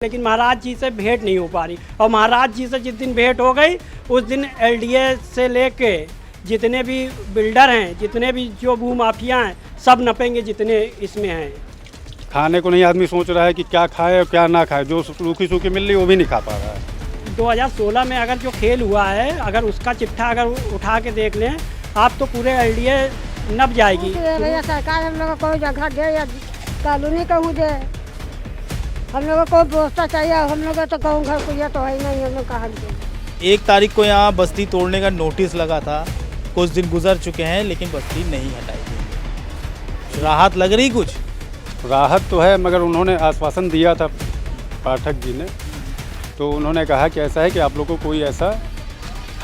लेकिन महाराज जी से भेंट नहीं हो पा रही। और महाराज जी से जिस दिन भेंट हो गई उस दिन एलडीए से लेके जितने भी बिल्डर हैं, जितने भी जो भू माफिया हैं, सब नपेंगे जितने इसमें हैं। खाने को नहीं आदमी सोच रहा है कि क्या खाए और क्या ना खाए। जो रूखी सूखी मिल रही वो भी नहीं खा पा रहा है। 2016 में अगर जो खेल हुआ है, अगर उसका चिट्ठा अगर उठा के देख लें आप तो पूरे एलडीए नप जाएगी। भैया सरकार हम लोग को जगह दे या कॉलोनी कहूँ दे, हम लोगों को व्यवस्था चाहिए। हम लोग तो कहूँ घर को तो है नहीं, हम लोग कहाँ दे। 1 तारीख को यहाँ बस्ती तोड़ने का नोटिस लगा था, कुछ दिन गुजर चुके हैं लेकिन बस्ती नहीं हटाई गई। राहत लग रही कुछ? राहत तो है, मगर उन्होंने आश्वासन दिया था पाठक जी ने, तो उन्होंने कहा कि ऐसा है कि आप लोगों को कोई ऐसा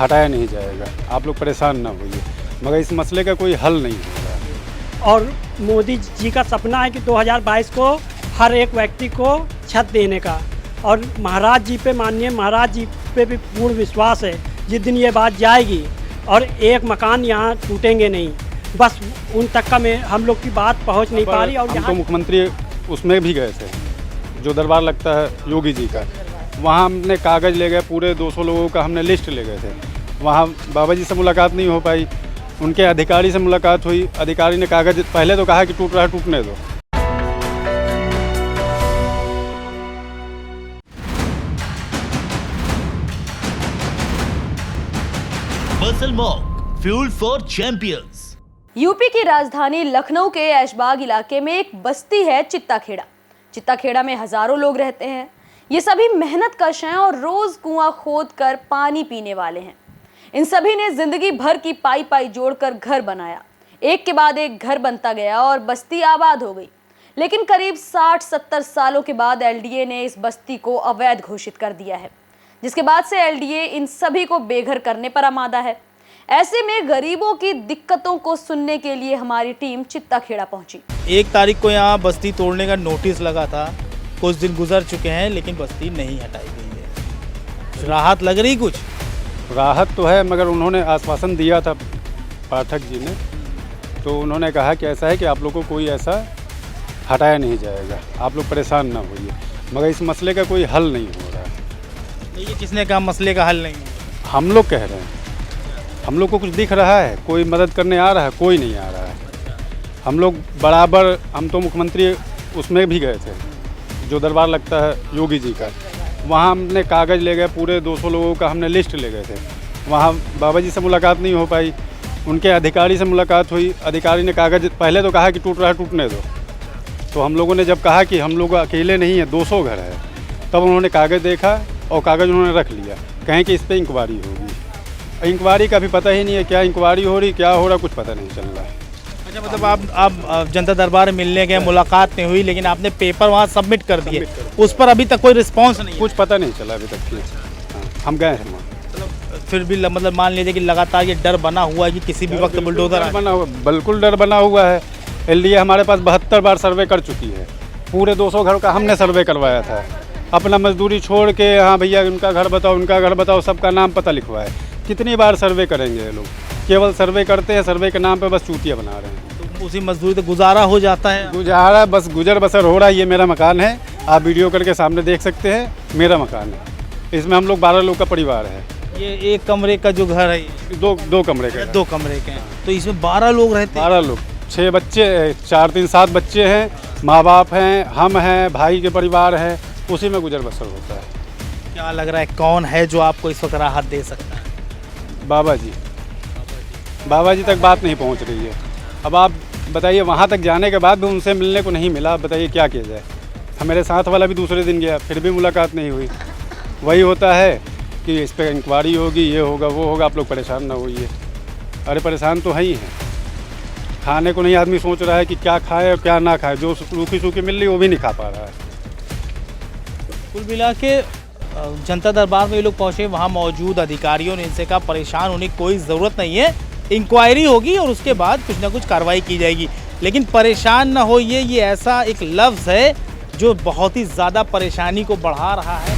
हटाया नहीं जाएगा, आप लोग परेशान ना होइए। मगर इस मसले का कोई हल नहीं हो रहा। और मोदी जी का सपना है कि 2022 को हर एक व्यक्ति को छत देने का। और महाराज जी पे, माननीय महाराज जी पे भी पूर्ण विश्वास है। जिस दिन ये बात जाएगी और एक मकान यहाँ टूटेंगे नहीं, बस उन तक का में हम लोग की बात पहुँच नहीं पा रही। और हम तो मुख्यमंत्री उसमें भी गए थे, जो दरबार लगता है योगी जी का, वहाँ हमने कागज़ ले गए, पूरे 200 लोगों का हमने लिस्ट ले गए थे। वहाँ बाबा जी से मुलाकात नहीं हो पाई, उनके अधिकारी से मुलाकात हुई। अधिकारी ने कागज़ पहले तो कहा कि टूट रहा है टूटने दो। Muscle mock fuel for champions. UP की राजधानी लखनऊ के ऐशबाग इलाके में एक बस्ती है चित्ताखेड़ा। चित्ताखेड़ा में हजारों लोग रहते हैं। ये सभी मेहनतकश हैं और रोज कुआं खोद कर पानी पीने वाले हैं। इन सभी ने जिंदगी भर की पाई पाई जोड़कर घर बनाया। एक के बाद एक घर बनता गया और बस्ती आबाद हो गई। लेकिन करीब 60-70 सालों के बाद एलडीए ने इस बस्ती को अवैध घोषित कर दिया है, जिसके बाद से एलडीए इन सभी को बेघर करने पर आमादा है। ऐसे में गरीबों की दिक्कतों को सुनने के लिए हमारी टीम चित्ताखेड़ा पहुंची। 1 तारीख को यहाँ बस्ती तोड़ने का नोटिस लगा था, कुछ दिन गुजर चुके हैं लेकिन बस्ती नहीं हटाई गई है। राहत लग रही कुछ? राहत तो है, मगर उन्होंने आश्वासन दिया था पाठक जी ने, तो उन्होंने कहा कि ऐसा है कि आप लोगों को कोई ऐसा हटाया नहीं जाएगा, आप लोग परेशान ना होइए। मगर इस मसले का कोई हल नहीं हो रहा है। ये किसने कहा मसले का हल नहीं? हम लोग कह रहे हैं, हम लोग को कुछ दिख रहा है, कोई मदद करने आ रहा है, कोई नहीं आ रहा है। हम लोग बराबर, हम तो मुख्यमंत्री उसमें भी गए थे, जो दरबार लगता है योगी जी का, वहाँ हमने कागज़ ले गए, पूरे 200 लोगों का हमने लिस्ट ले गए थे। वहाँ बाबा जी से मुलाकात नहीं हो पाई, उनके अधिकारी से मुलाकात हुई। अधिकारी ने कागज़ पहले तो कहा कि टूट रहा है टूटने दो। तो हम लोगों ने जब कहा कि हम लोग अकेले नहीं हैं, 200 घर है, तब उन्होंने कागज़ देखा और कागज़ उन्होंने रख लिया, कहें कि इस पर इंक्वायरी होगी। इंक्वायरी का भी पता ही नहीं है, क्या इंक्वायरी हो रही, क्या हो रहा, कुछ पता नहीं चल रहा है। अच्छा, मतलब आप जनता दरबार मिलने गए, मुलाकात नहीं हुई, लेकिन आपने पेपर वहाँ सबमिट कर दिए, उस पर अभी तक कोई रिस्पांस नहीं? कुछ पता नहीं चला अभी तक। हम गए हैं वहाँ। फिर भी मतलब मान लीजिए कि लगातार ये डर बना हुआ है कि किसी भी वक्त बुलडोजर बना हुआ, बिल्कुल डर बना हुआ है। एलडीए हमारे पास 72 बार सर्वे कर चुकी है। पूरे 200 घर का हमने सर्वे करवाया था। अपना मजदूरी छोड़ के, हाँ भैया उनका घर बताओ, उनका घर बताओ, सबका नाम पता लिखवाए। कितनी बार सर्वे करेंगे ये लोग? केवल सर्वे करते हैं, सर्वे के नाम पे बस चूतिया बना रहे हैं। तो उसी मजदूरी तो गुजारा हो जाता है? गुजारा बस गुजर बसर हो रहा है। ये मेरा मकान है, आप वीडियो करके सामने देख सकते हैं, मेरा मकान है। इसमें हम लोग 12 लोग का परिवार है। ये 1 कमरे का जो घर है, दो कमरे का, 2 कमरे के हैं, तो इसमें 12 लोग रहते हैं? 12 लोग, 6 बच्चे, 4 3 7 बच्चे हैं, माँ बाप हैं, हम हैं, भाई के परिवार है, उसी में गुजर बसर होता है। क्या लग रहा है कौन है जो आपको इस वक्त राहत दे सकता है? बाबा जी। बाबा जी तक बात नहीं पहुंच रही है। अब आप बताइए, वहाँ तक जाने के बाद भी उनसे मिलने को नहीं मिला। बताइए क्या किया जाए। मेरे साथ वाला भी दूसरे दिन गया, फिर भी मुलाकात नहीं हुई। वही होता है कि इस पर इंक्वायरी होगी, ये होगा वो होगा, आप लोग परेशान ना होइए। अरे परेशान तो है ही हैं। खाने को नहीं आदमी सोच रहा है कि क्या खाए और क्या ना खाए। जो रूखी सूखी मिल रही वो भी नहीं खा पा रहा है। कुल मिला के जनता दरबार में ये लोग पहुँचे, वहाँ मौजूद अधिकारियों ने इनसे कहा परेशान होने की कोई ज़रूरत नहीं है, इंक्वायरी होगी और उसके बाद कुछ ना कुछ कार्रवाई की जाएगी। लेकिन परेशान ना होइए, ये ऐसा एक लफ्ज़ है जो बहुत ही ज़्यादा परेशानी को बढ़ा रहा है।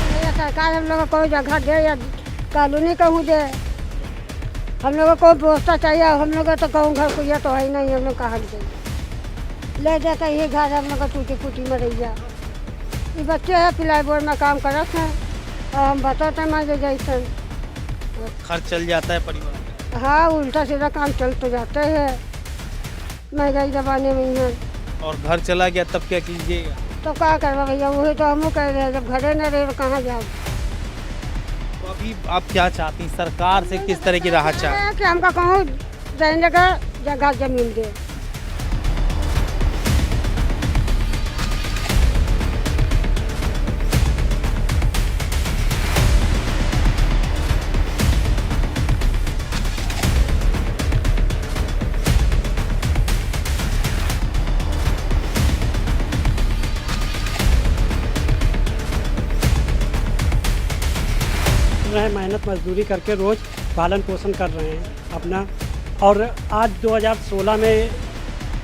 भैया सरकार हम लोग को जगह दे या कॉलोनी कहूँ दे, हम लोगों को व्यवस्था चाहिए। हम लोग तो गाँव घर कुछ तो है ही नहीं, हम लोग कहाँ जाइए। ले जाकर ये घर हम लोग टूटी फूटी में रह जा। ये बच्चे हैं प्लाई बोर्ड में काम करते हैं और हम बताते हैं मैं जैसे खर्च चल जाता है परिवार का। हाँ, उल्टा सीधा काम चल तो जाते हैं महंगाई जमाने में है। और घर चला गया तब क्या कीजिएगा? तो क्या करवा भैया, वही तो हम कह रहे हैं, जब घरे न रहे तो कहाँ जाओ। तो अभी आप क्या चाहती हैं, सरकार से किस तरह की राहत चाहती हैं? कि हमको कहूँ रहने का जगह जमीन दे। रहे मेहनत मजदूरी करके रोज़ पालन पोषण कर रहे हैं अपना। और आज 2016 में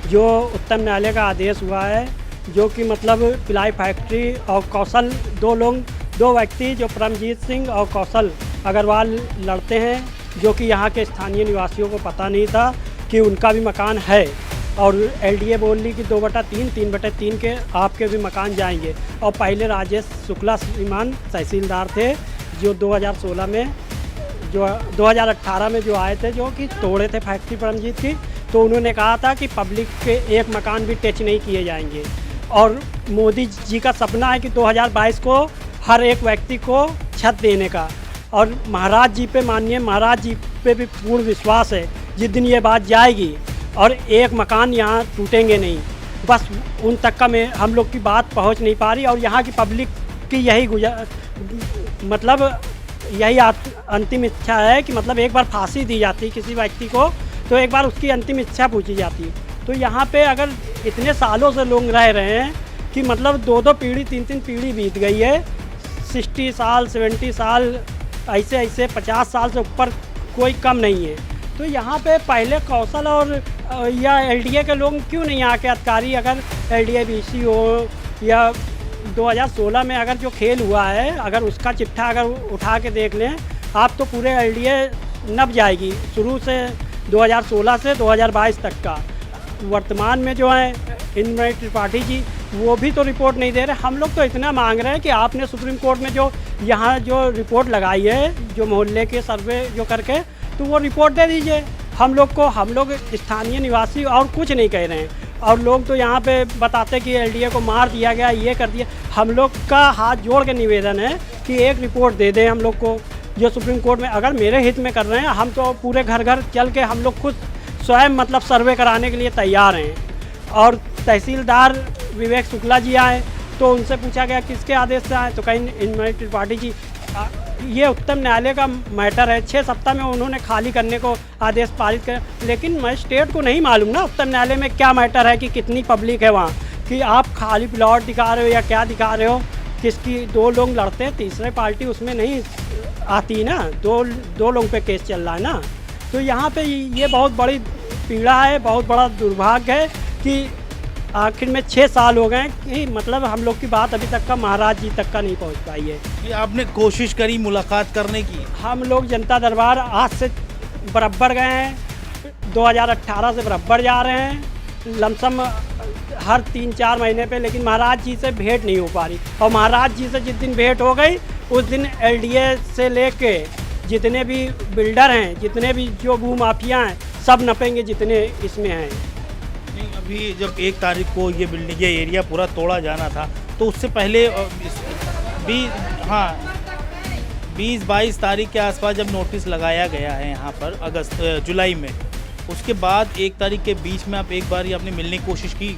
जो उच्चतम न्यायालय का आदेश हुआ है, जो कि मतलब पिलाई फैक्ट्री और कौशल दो व्यक्ति जो परमजीत सिंह और कौशल अग्रवाल लड़ते हैं, जो कि यहाँ के स्थानीय निवासियों को पता नहीं था कि उनका भी मकान है। और एलडीए बोल ली कि 2/3, 3/3 के आपके भी मकान जाएंगे। और पहले राजेश शुक्ला श्रीमान तहसीलदार थे, जो 2016 में जो 2018 में जो आए थे, जो कि तोड़े थे फैक्ट्री परमजीत की। तो उन्होंने कहा था कि पब्लिक के एक मकान भी टच नहीं किए जाएंगे। और मोदी जी का सपना है कि 2022 को हर एक व्यक्ति को छत देने का। और महाराज जी पे माननीय महाराज जी पे भी पूर्ण विश्वास है, जिस दिन ये बात जाएगी और एक मकान यहाँ टूटेंगे नहीं। बस उन तक का हम लोग की बात पहुँच नहीं पा रही। और यहाँ की पब्लिक की यही अंतिम इच्छा है कि मतलब एक बार फांसी दी जाती किसी व्यक्ति को, तो एक बार उसकी अंतिम इच्छा पूछी जाती। तो यहाँ पे अगर इतने सालों से लोग रह रहे हैं कि मतलब 2-2 पीढ़ी 3-3 पीढ़ी बीत गई है, 60 साल 70 साल ऐसे 50 साल से ऊपर कोई कम नहीं है। तो यहाँ पे पहले कौशल और या एलडीए के लोग क्यों नहीं आके अधिकारी, अगर एलडीए बीसी हो या 2016 में अगर जो खेल हुआ है, अगर उसका चिट्ठा अगर उठा के देख लें आप, तो पूरे एलडीए नब जाएगी शुरू से 2016 से 2022 तक का। वर्तमान में जो है इंद्रमणि त्रिपाठी जी, वो भी तो रिपोर्ट नहीं दे रहे। हम लोग तो इतना मांग रहे हैं कि आपने सुप्रीम कोर्ट में जो यहाँ जो रिपोर्ट लगाई है, जो मोहल्ले के सर्वे जो करके, तो वो रिपोर्ट दे दीजिए हम लोग को। हम लोग स्थानीय निवासी और कुछ नहीं कह रहे हैं। और लोग तो यहाँ पे बताते कि एलडीए को मार दिया गया, ये कर दिया। हम लोग का हाथ जोड़ के निवेदन है कि एक रिपोर्ट दे दें हम लोग को, जो सुप्रीम कोर्ट में अगर मेरे हित में कर रहे हैं। हम तो पूरे घर घर चल के हम लोग खुद स्वयं मतलब सर्वे कराने के लिए तैयार हैं। और तहसीलदार विवेक शुक्ला जी आए तो उनसे पूछा गया किसके आदेश से आए, तो कहीं इंद्रमणि त्रिपाठी जी। ये उच्चतम न्यायालय का मैटर है, 6 सप्ताह में उन्होंने खाली करने को आदेश पारित कर। लेकिन मजिस्ट्रेट को नहीं मालूम ना उच्चतम न्यायालय में क्या मैटर है, कि कितनी पब्लिक है वहाँ, कि आप खाली प्लॉट दिखा रहे हो या क्या दिखा रहे हो। किसकी 2 लोग लड़ते हैं, तीसरे पार्टी उसमें नहीं आती ना। दो लोगों पे केस चल रहा है ना। तो यहाँ पे ये बहुत बड़ी पीड़ा है, बहुत बड़ा दुर्भाग्य है कि आखिर में 6 साल हो गए कि मतलब हम लोग की बात अभी तक का महाराज जी तक का नहीं पहुंच पाई है। कि आपने कोशिश करी मुलाकात करने की? हम लोग जनता दरबार आज से बराबर गए हैं, 2018 से बराबर जा रहे हैं लमसम हर 3-4 महीने पे, लेकिन महाराज जी से भेंट नहीं हो पा रही। और महाराज जी से जिस दिन भेंट हो गई उस दिन एलडीए से लेके जितने भी बिल्डर हैं, जितने भी जो भू माफिया हैं, सब नपेंगे जितने इसमें हैं। नहीं, अभी जब 1 तारीख को ये बिल्डिंग, ये एरिया पूरा तोड़ा जाना था, तो उससे पहले 20-22 तारीख के आसपास जब नोटिस लगाया गया है यहाँ पर जुलाई में, उसके बाद 1 तारीख के बीच में आप एक बार ही आपने मिलने की कोशिश की?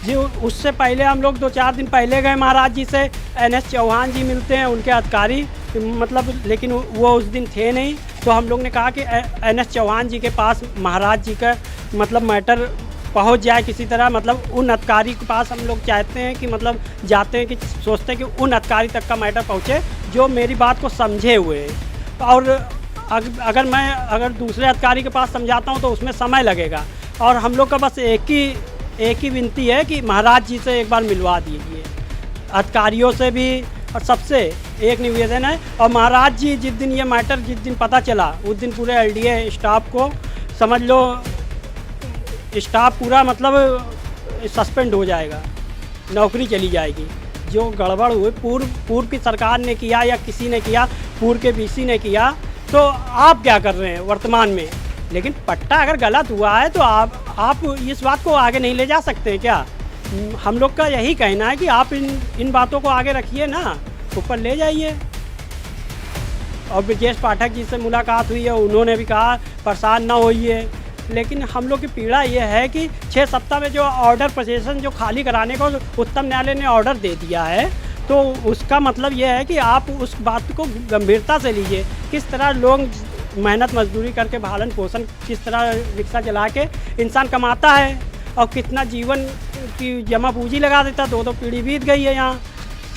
जी, उससे पहले हम लोग 2-4 दिन पहले गए महाराज जी से। NS चौहान जी मिलते हैं, उनके अधिकारी मतलब, लेकिन वो उस दिन थे नहीं। तो हम लोग ने कहा कि NS चौहान जी के पास महाराज जी का मतलब मैटर पहुंच जाए किसी तरह, मतलब उन अधिकारी के पास हम लोग चाहते हैं कि मतलब जाते हैं कि सोचते हैं कि उन अधिकारी तक का मैटर पहुंचे जो मेरी बात को समझे हुए हैं। और अगर दूसरे अधिकारी के पास समझाता हूं तो उसमें समय लगेगा। और हम लोग का बस एक ही विनती है कि महाराज जी से एक बार मिलवा दीजिए, अधिकारियों से भी और सबसे एक निवेदन है। और महाराज जी जिस दिन ये मैटर जिस दिन पता चला उस दिन पूरे एलडीए स्टाफ को समझ लो, स्टाफ पूरा मतलब सस्पेंड हो जाएगा, नौकरी चली जाएगी। जो गड़बड़ हुई पूर्व की सरकार ने किया या किसी ने किया, पूर्व के बीसी ने किया, तो आप क्या कर रहे हैं वर्तमान में। लेकिन पट्टा अगर गलत हुआ है तो आप इस बात को आगे नहीं ले जा सकते क्या। हम लोग का यही कहना है कि आप इन बातों को आगे रखिए ना, ऊपर ले जाइए। और ब्रजेश पाठक जी से मुलाकात हुई है, उन्होंने भी कहा परेशान ना होइए। लेकिन हम लोग की पीड़ा ये है कि 6 सप्ताह में जो ऑर्डर प्रोसेसन जो खाली कराने को उच्चतम न्यायालय ने ऑर्डर दे दिया है, तो उसका मतलब ये है कि आप उस बात को गंभीरता से लीजिए। किस तरह लोग मेहनत मजदूरी करके भालन पोषण, किस तरह रिक्शा चला के इंसान कमाता है और कितना जीवन की जमा पूंजी लगा देता। 2 पीढ़ी बीत गई है यहाँ।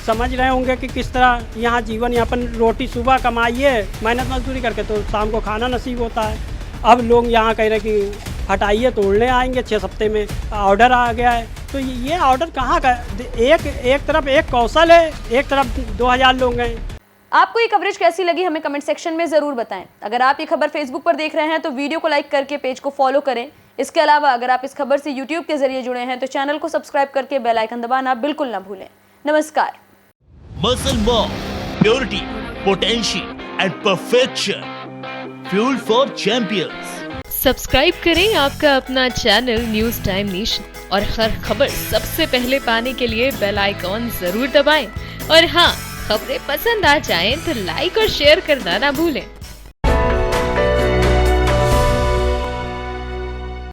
समझ रहे होंगे कि किस तरह यहाँ जीवन यापन, रोटी सुबह कमाइए मेहनत मजदूरी करके तो शाम को खाना नसीब होता है। अब लोग यहाँ कह रहे हैं कि हटाइए, तोड़ने आएंगे 6 हफ्ते में ऑर्डर आ गया है। तो ये ऑर्डर कहाँ का, एक तरफ एक कौशल है, एक तरफ 2000 लोग हैं। आपको ये कवरेज कैसी लगी हमें कमेंट सेक्शन में ज़रूर बताएं। अगर आप ये खबर फेसबुक पर देख रहे हैं तो वीडियो को लाइक करके पेज को फॉलो करें। इसके अलावा अगर आप इस खबर से यूट्यूब के जरिए जुड़े हैं तो चैनल को सब्सक्राइब करके बेल आइकन दबाना बिल्कुल ना भूलें। नमस्कार। Muscle Mock, purity, potential and perfection. Fuel for champions. Subscribe करें आपका अपना चैनल न्यूज़ टाइम नेशन और हर खबर सबसे पहले पाने के लिए बेल आइकॉन जरूर दबाएं। और हाँ, खबरें पसंद आ जाएं तो लाइक और शेयर करना ना भूलें।